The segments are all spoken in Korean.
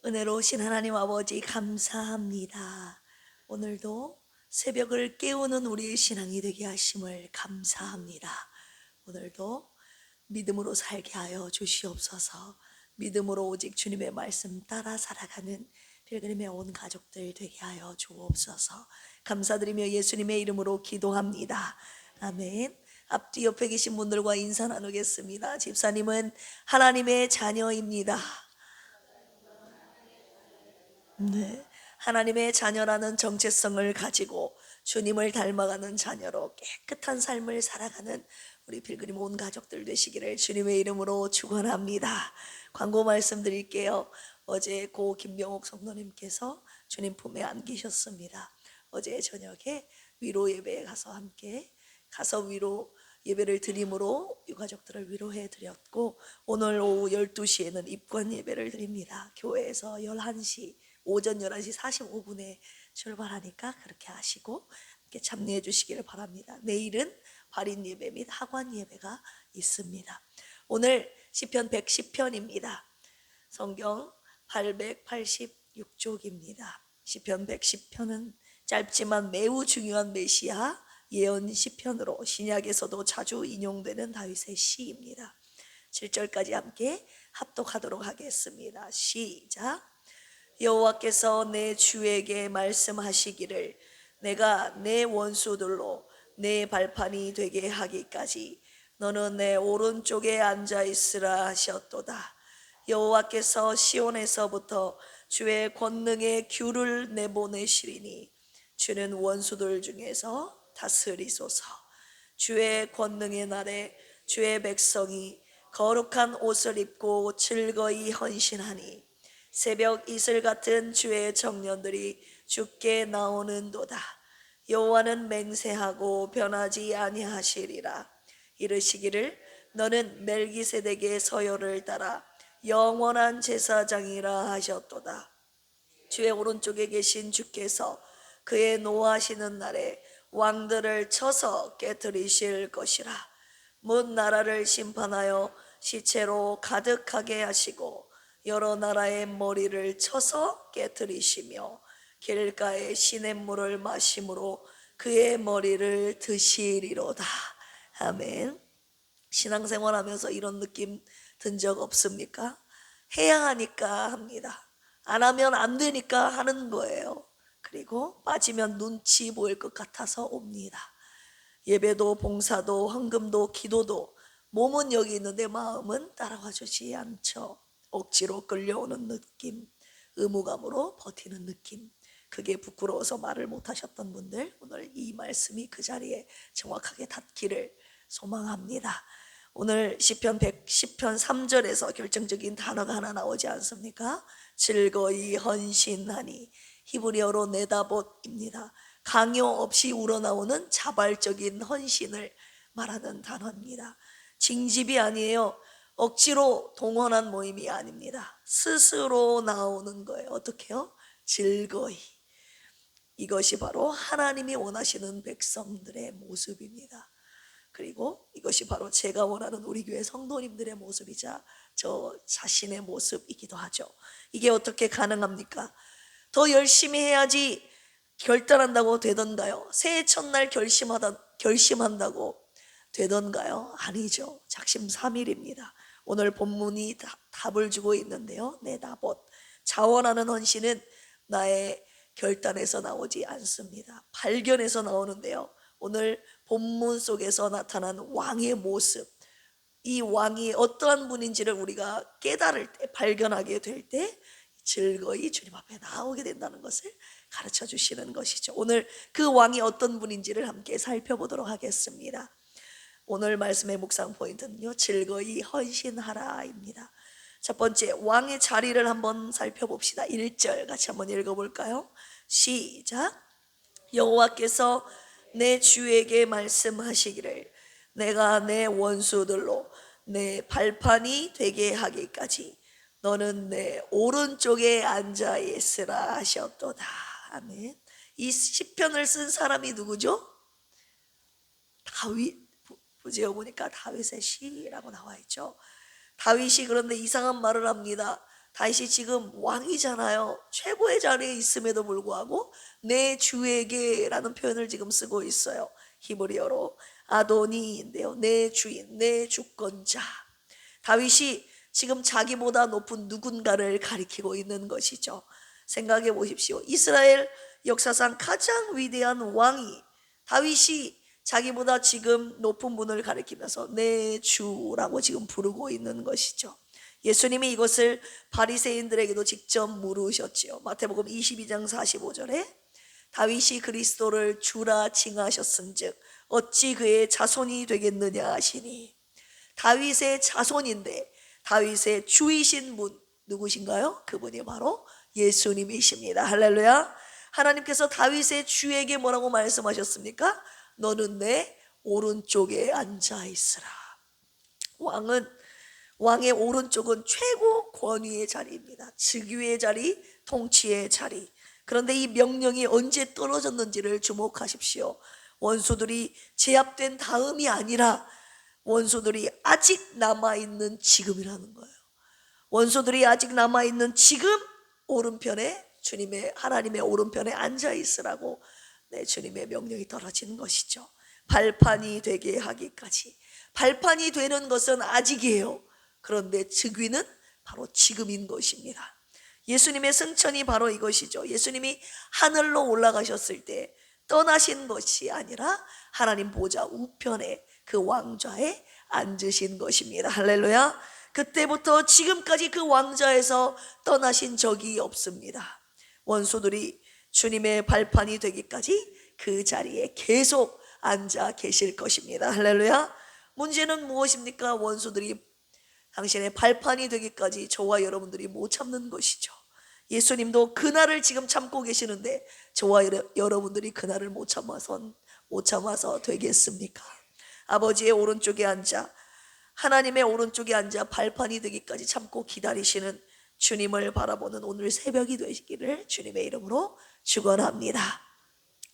은혜로우신 하나님 아버지 감사합니다. 오늘도 새벽을 깨우는 우리의 신앙이 되게 하심을 감사합니다. 오늘도 믿음으로 살게 하여 주시옵소서. 믿음으로 오직 주님의 말씀 따라 살아가는 필그림의 온 가족들 되게 하여 주옵소서. 감사드리며 예수님의 이름으로 기도합니다. 아멘. 앞뒤 옆에 계신 분들과 인사 나누겠습니다. 집사님은 하나님의 자녀입니다. 네, 하나님의 자녀라는 정체성을 가지고 주님을 닮아가는 자녀로 깨끗한 삶을 살아가는 우리 필그림 온 가족들 되시기를 주님의 이름으로 축원합니다. 광고 말씀드릴게요. 어제 고 김병옥 성도님께서 주님 품에 안기셨습니다. 어제 저녁에 위로 예배에 가서 함께 가서 위로 예배를 드림으로 유가족들을 위로해 드렸고, 오늘 오후 12시에는 입관 예배를 드립니다. 교회에서 11시 오전 11시 45분에 출발하니까 그렇게 하시고 이렇게 참여해 주시기를 바랍니다. 내일은 발인 예배 및 학원 예배가 있습니다. 오늘 시편 110편입니다. 성경 886쪽입니다. 시편 110편은 짧지만 매우 중요한 메시아 예언 시편으로 신약에서도 자주 인용되는 다윗의 시입니다. 7절까지 함께 합독하도록 하겠습니다. 시작. 여호와께서 내 주에게 말씀하시기를 내가 내 원수들로 내 발판이 되게 하기까지 너는 내 오른쪽에 앉아 있으라 하셨도다. 여호와께서 시온에서부터 주의 권능의 규를 내보내시리니 주는 원수들 중에서 다스리소서. 주의 권능의 날에 주의 백성이 거룩한 옷을 입고 즐거이 헌신하니 새벽 이슬 같은 주의 청년들이 주께 나오는도다. 여호와는 맹세하고 변하지 아니하시리라. 이르시기를 너는 멜기세덱의 서열을 따라 영원한 제사장이라 하셨도다. 주의 오른쪽에 계신 주께서 그의 노하시는 날에 왕들을 쳐서 깨뜨리실 것이라. 문 나라를 심판하여 시체로 가득하게 하시고 여러 나라의 머리를 쳐서 깨뜨리시며 길가의 시냇물을 마심으로 그의 머리를 드시리로다. 아멘. 신앙생활하면서 이런 느낌 든 적 없습니까? 해야 하니까 합니다. 안 하면 안 되니까 하는 거예요. 그리고 빠지면 눈치 보일 것 같아서 옵니다. 예배도 봉사도 헌금도 기도도 몸은 여기 있는데 마음은 따라와 주지 않죠. 억지로 끌려오는 느낌, 의무감으로 버티는 느낌, 그게 부끄러워서 말을 못하셨던 분들, 오늘 이 말씀이 그 자리에 정확하게 닿기를 소망합니다. 오늘 시편 110편 3절에서 결정적인 단어가 하나 나오지 않습니까? 즐거이 헌신하니, 히브리어로 네다봇입니다. 강요 없이 우러나오는 자발적인 헌신을 말하는 단어입니다. 징집이 아니에요. 억지로 동원한 모임이 아닙니다. 스스로 나오는 거예요. 어떻게요? 즐거이. 이것이 바로 하나님이 원하시는 백성들의 모습입니다. 그리고 이것이 바로 제가 원하는 우리 교회 성도님들의 모습이자 저 자신의 모습이기도 하죠. 이게 어떻게 가능합니까? 더 열심히 해야지 결단한다고 되던가요? 새해 첫날 결심한다고 되던가요? 아니죠. 작심삼일입니다. 오늘 본문이 답을 주고 있는데요. 네다봇. 자원하는 헌신은 나의 결단에서 나오지 않습니다. 발견에서 나오는데요. 오늘 본문 속에서 나타난 왕의 모습, 이 왕이 어떠한 분인지를 우리가 깨달을 때, 발견하게 될 때 즐거이 주님 앞에 나오게 된다는 것을 가르쳐 주시는 것이죠. 오늘 그 왕이 어떤 분인지를 함께 살펴보도록 하겠습니다. 오늘 말씀의 묵상 포인트는요, 즐거이 헌신하라입니다. 첫 번째, 왕의 자리를 한번 살펴봅시다. 1절 같이 한번 읽어볼까요? 시작. 여호와께서 내 주에게 말씀하시기를 내가 내 원수들로 내 발판이 되게 하기까지 너는 내 오른쪽에 앉아 있으라 하셨도다. 아멘. 이 시편을 쓴 사람이 누구죠? 다윗. 부제어 보니까 다윗의 시라고 나와 있죠. 다윗이 그런데 이상한 말을 합니다. 다윗이 지금 왕이잖아요. 최고의 자리에 있음에도 불구하고 내 주에게라는 표현을 지금 쓰고 있어요. 히브리어로 아도니인데요. 내 주인, 내 주권자. 다윗이 지금 자기보다 높은 누군가를 가리키고 있는 것이죠. 생각해 보십시오. 이스라엘 역사상 가장 위대한 왕이 다윗이 자기보다 지금 높은 분을 가리키면서 내 주라고 지금 부르고 있는 것이죠. 예수님이 이것을 바리새인들에게도 직접 물으셨지요. 마태복음 22장 45절에 다윗이 그리스도를 주라 칭하셨은즉 어찌 그의 자손이 되겠느냐 하시니, 다윗의 자손인데 다윗의 주이신 분 누구신가요? 그분이 바로 예수님이십니다. 할렐루야. 하나님께서 다윗의 주에게 뭐라고 말씀하셨습니까? 너는 내 오른쪽에 앉아 있으라. 왕의 오른쪽은 최고 권위의 자리입니다. 즉위의 자리, 통치의 자리. 그런데 이 명령이 언제 떨어졌는지를 주목하십시오. 원수들이 제압된 다음이 아니라 원수들이 아직 남아있는 지금이라는 거예요. 원수들이 아직 남아있는 지금 오른편에, 주님의 하나님의 오른편에 앉아 있으라고 주님의 명령이 떨어지는 것이죠. 발판이 되게 하기까지. 발판이 되는 것은 아직이에요. 그런데 즉위는 바로 지금인 것입니다. 예수님의 승천이 바로 이것이죠. 예수님이 하늘로 올라가셨을 때 떠나신 것이 아니라 하나님 보좌 우편에 그 왕좌에 앉으신 것입니다. 할렐루야. 그때부터 지금까지 그 왕좌에서 떠나신 적이 없습니다. 원수들이 주님의 발판이 되기까지 그 자리에 계속 앉아 계실 것입니다. 할렐루야. 문제는 무엇입니까? 원수들이 당신의 발판이 되기까지 저와 여러분들이 못 참는 것이죠. 예수님도 그날을 지금 참고 계시는데 저와 여러분들이 그날을 못 참아서 되겠습니까? 아버지의 오른쪽에 앉아, 하나님의 오른쪽에 앉아 발판이 되기까지 참고 기다리시는 주님을 바라보는 오늘 새벽이 되시기를 주님의 이름으로 축원합니다.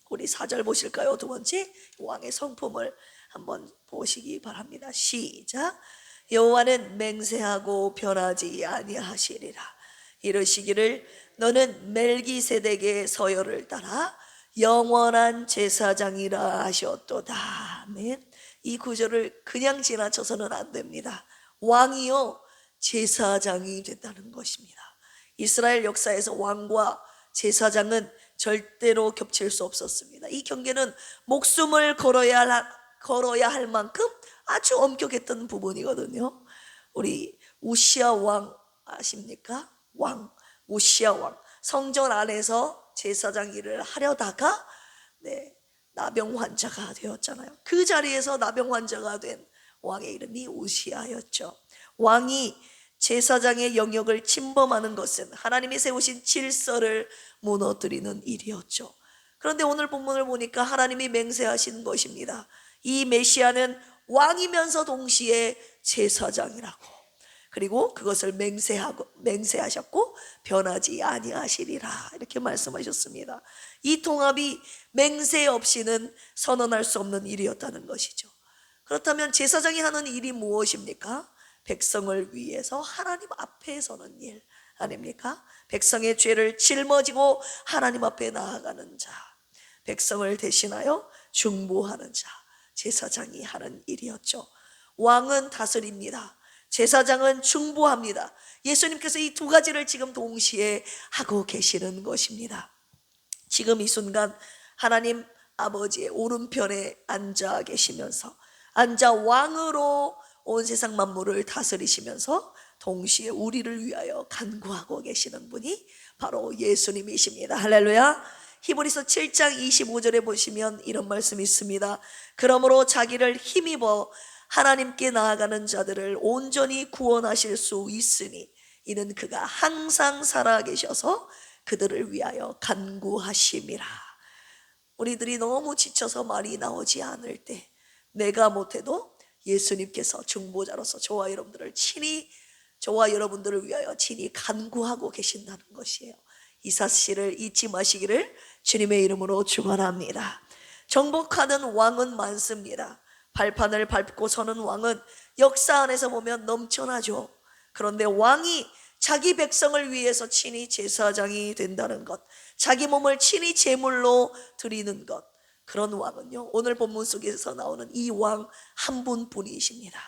우리 4절 보실까요? 두 번째 왕의 성품을 한번 보시기 바랍니다. 시작. 여호와는 맹세하고 변하지 아니하시리라. 이르시기를 너는 멜기세덱의 서열을 따라 영원한 제사장이라 하셨도다. 아멘. 이 구절을 그냥 지나쳐서는 안 됩니다. 왕이요 제사장이 됐다는 것입니다. 이스라엘 역사에서 왕과 제사장은 절대로 겹칠 수 없었습니다. 이 경계는 목숨을 걸어야 할 만큼 아주 엄격했던 부분이거든요. 우리 우시아 왕 아십니까? 우시아 왕 성전 안에서 제사장 일을 하려다가 나병 환자가 되었잖아요. 그 자리에서 나병 환자가 된 왕의 이름이 우시아였죠. 왕이 제사장의 영역을 침범하는 것은 하나님이 세우신 질서를 무너뜨리는 일이었죠. 그런데 오늘 본문을 보니까 하나님이 맹세하신 것입니다. 이 메시아는 왕이면서 동시에 제사장이라고, 그리고 그것을 맹세하셨고 변하지 아니하시리라 이렇게 말씀하셨습니다. 이 통합이 맹세 없이는 선언할 수 없는 일이었다는 것이죠. 그렇다면 제사장이 하는 일이 무엇입니까? 백성을 위해서 하나님 앞에 서는 일 아닙니까? 백성의 죄를 짊어지고 하나님 앞에 나아가는 자, 백성을 대신하여 중보하는 자, 제사장이 하는 일이었죠. 왕은 다스립니다. 제사장은 중보합니다. 예수님께서 이 두 가지를 지금 동시에 하고 계시는 것입니다. 지금 이 순간 하나님 아버지의 오른편에 앉아 계시면서, 앉아 왕으로 온 세상 만물을 다스리시면서 동시에 우리를 위하여 간구하고 계시는 분이 바로 예수님이십니다. 할렐루야. 히브리서 7장 25절에 보시면 이런 말씀이 있습니다. 그러므로 자기를 힘입어 하나님께 나아가는 자들을 온전히 구원하실 수 있으니 이는 그가 항상 살아계셔서 그들을 위하여 간구하심이라. 우리들이 너무 지쳐서 말이 나오지 않을 때 내가 못해도 예수님께서 중보자로서 저와 여러분들을 위하여 친히 간구하고 계신다는 것이에요. 이 사실을 잊지 마시기를 주님의 이름으로 축원합니다. 정복하는 왕은 많습니다. 발판을 밟고 서는 왕은 역사 안에서 보면 넘쳐나죠. 그런데 왕이 자기 백성을 위해서 친히 제사장이 된다는 것, 자기 몸을 친히 제물로 드리는 것, 그런 왕은요, 오늘 본문 속에서 나오는 이 왕 한 분뿐이십니다.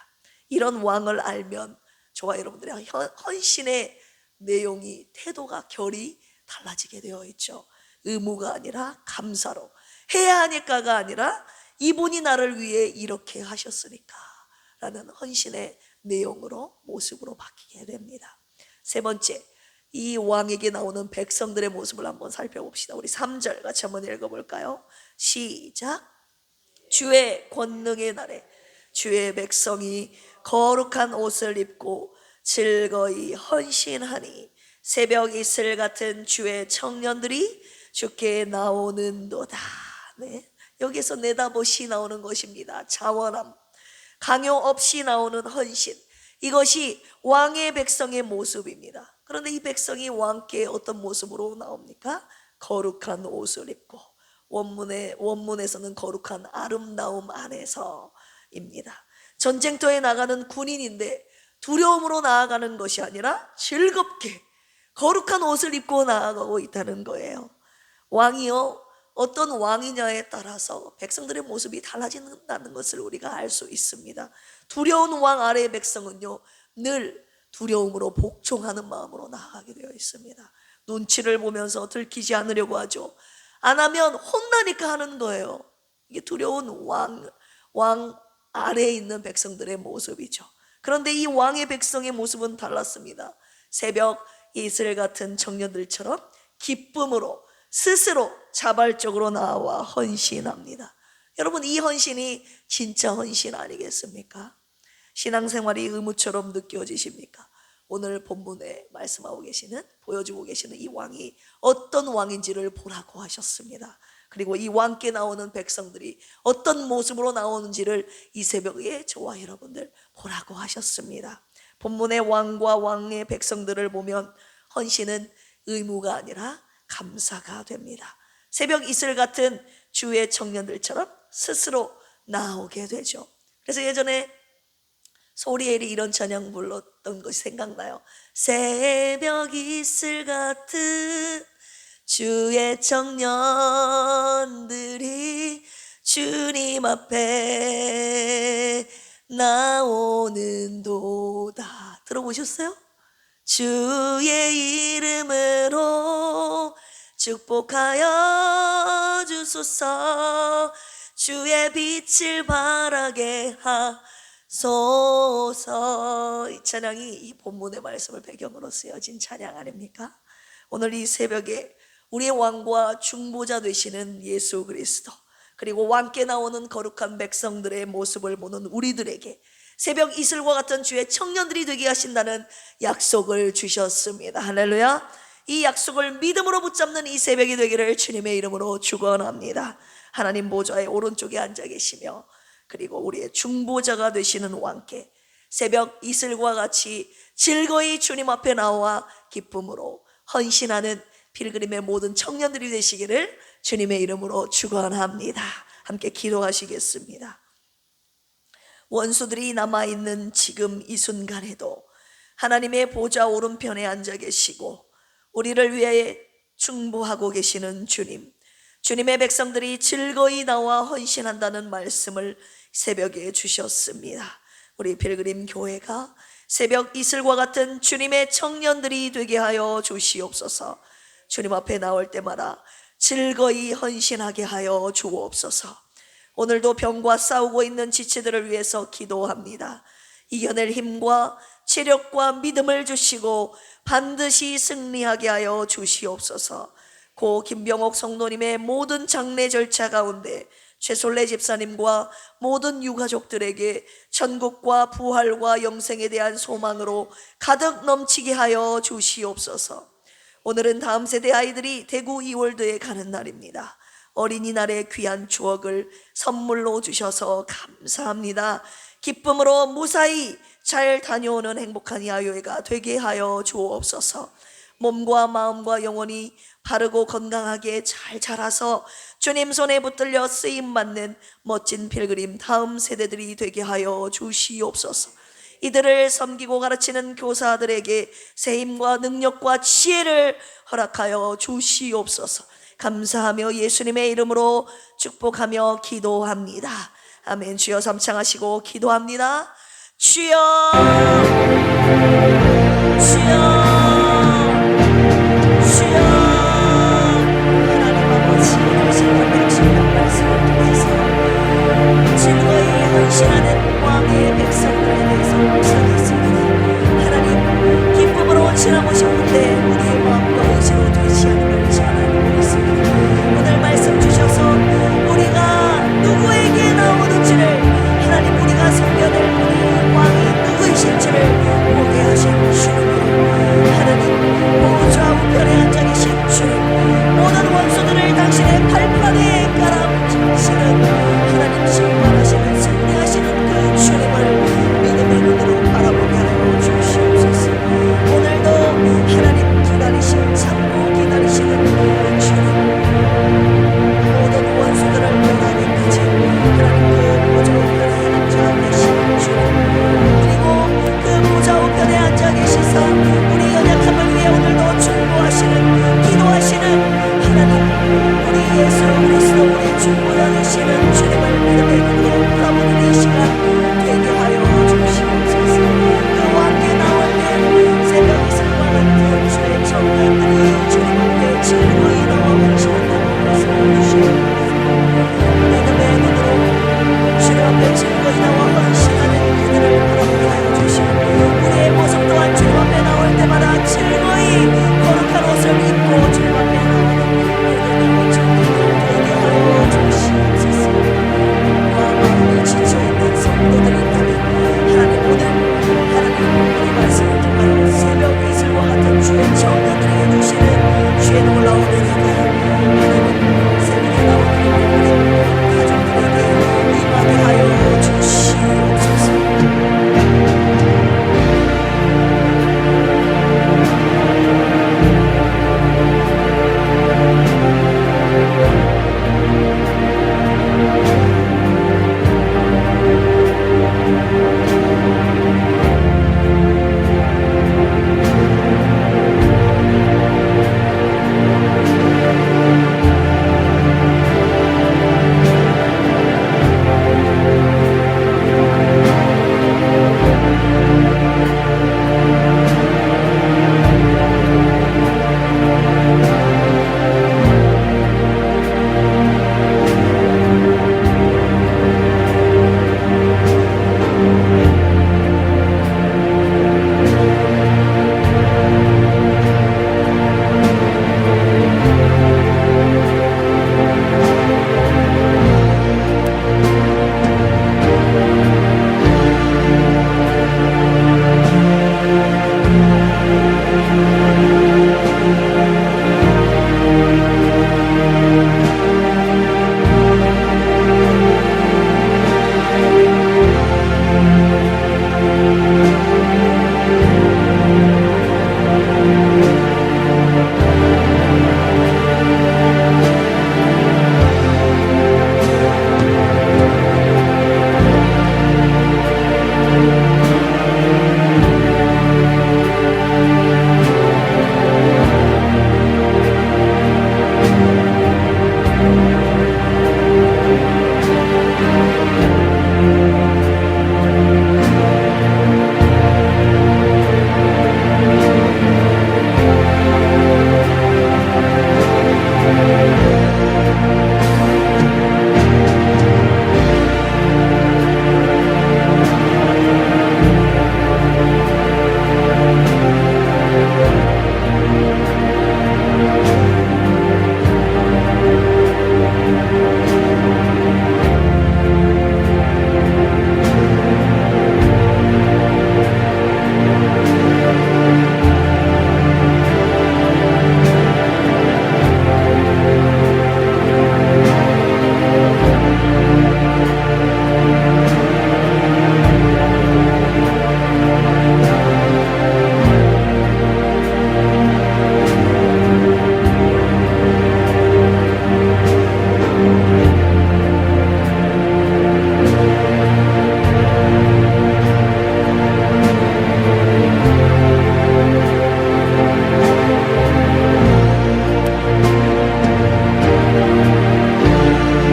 이런 왕을 알면 저와 여러분들의 헌신의 내용이, 태도가 결이 달라지게 되어 있죠. 의무가 아니라 감사로, 해야 하니까가 아니라 이분이 나를 위해 이렇게 하셨으니까 라는 헌신의 내용으로, 모습으로 바뀌게 됩니다. 세 번째, 이 왕에게 나오는 백성들의 모습을 한번 살펴봅시다. 우리 3절 같이 한번 읽어볼까요? 시작. 주의 권능의 날에 주의 백성이 거룩한 옷을 입고 즐거이 헌신하니 새벽 이슬 같은 주의 청년들이 주께 나오는도다. 네, 여기서 내다보시 나오는 것입니다. 자원함, 강요 없이 나오는 헌신, 이것이 왕의 백성의 모습입니다. 그런데 이 백성이 왕께 어떤 모습으로 나옵니까? 거룩한 옷을 입고, 원문에서는 거룩한 아름다움 안에서입니다. 전쟁터에 나가는 군인인데 두려움으로 나아가는 것이 아니라 즐겁게 거룩한 옷을 입고 나아가고 있다는 거예요. 왕이요, 어떤 왕이냐에 따라서 백성들의 모습이 달라진다는 것을 우리가 알 수 있습니다. 두려운 왕 아래의 백성은요, 늘 두려움으로 복종하는 마음으로 나아가게 되어 있습니다. 눈치를 보면서 들키지 않으려고 하죠. 안 하면 혼나니까 하는 거예요. 이게 두려운 왕 아래에 있는 백성들의 모습이죠. 그런데 이 왕의 백성의 모습은 달랐습니다. 새벽 이슬 같은 청년들처럼 기쁨으로 스스로 자발적으로 나와 헌신합니다. 여러분, 이 헌신이 진짜 헌신 아니겠습니까? 신앙생활이 의무처럼 느껴지십니까? 오늘 본문에 말씀하고 계시는, 보여주고 계시는 이 왕이 어떤 왕인지를 보라고 하셨습니다. 그리고 이 왕께 나오는 백성들이 어떤 모습으로 나오는지를 이 새벽에 저와 여러분들 보라고 하셨습니다. 본문의 왕과 왕의 백성들을 보면 헌신은 의무가 아니라 감사가 됩니다. 새벽 이슬 같은 주의 청년들처럼 스스로 나오게 되죠. 그래서 예전에 소리엘이 이런 찬양 불렀던 것이 생각나요. 새벽 이슬 같은 주의 청년들이 주님 앞에 나오는도다. 들어보셨어요? 주의 이름으로 축복하여 주소서, 주의 빛을 발하게 하소서. 이 찬양이 이 본문의 말씀을 배경으로 쓰여진 찬양 아닙니까? 오늘 이 새벽에 우리의 왕과 중보자 되시는 예수 그리스도, 그리고 왕께 나오는 거룩한 백성들의 모습을 보는 우리들에게 새벽 이슬과 같은 주의 청년들이 되게 하신다는 약속을 주셨습니다. 할렐루야. 이 약속을 믿음으로 붙잡는 이 새벽이 되기를 주님의 이름으로 축원합니다. 하나님 보좌의 오른쪽에 앉아 계시며, 그리고 우리의 중보자가 되시는 왕께 새벽 이슬과 같이 즐거이 주님 앞에 나와 기쁨으로 헌신하는 필그림의 모든 청년들이 되시기를 주님의 이름으로 축원합니다. 함께 기도하시겠습니다. 원수들이 남아있는 지금 이 순간에도 하나님의 보좌 오른편에 앉아 계시고 우리를 위해 중보하고 계시는 주님, 주님의 백성들이 즐거이 나와 헌신한다는 말씀을 새벽에 주셨습니다. 우리 필그림 교회가 새벽 이슬과 같은 주님의 청년들이 되게 하여 주시옵소서. 주님 앞에 나올 때마다 즐거이 헌신하게 하여 주옵소서. 오늘도 병과 싸우고 있는 지체들을 위해서 기도합니다. 이겨낼 힘과 체력과 믿음을 주시고 반드시 승리하게 하여 주시옵소서. 고 김병옥 성도님의 모든 장례 절차 가운데 최솔래 집사님과 모든 유가족들에게 천국과 부활과 영생에 대한 소망으로 가득 넘치게 하여 주시옵소서. 오늘은 다음 세대 아이들이 대구 이월드에 가는 날입니다. 어린이날의 귀한 추억을 선물로 주셔서 감사합니다. 기쁨으로 무사히 잘 다녀오는 행복한 야유회가 되게 하여 주옵소서. 몸과 마음과 영혼이 바르고 건강하게 잘 자라서 주님 손에 붙들려 쓰임받는 멋진 필그림 다음 세대들이 되게 하여 주시옵소서. 이들을 섬기고 가르치는 교사들에게 새 힘과 능력과 지혜를 허락하여 주시옵소서. 감사하며 예수님의 이름으로 축복하며 기도합니다. 아멘. 주여 삼창하시고 기도합니다. 주여, 주여.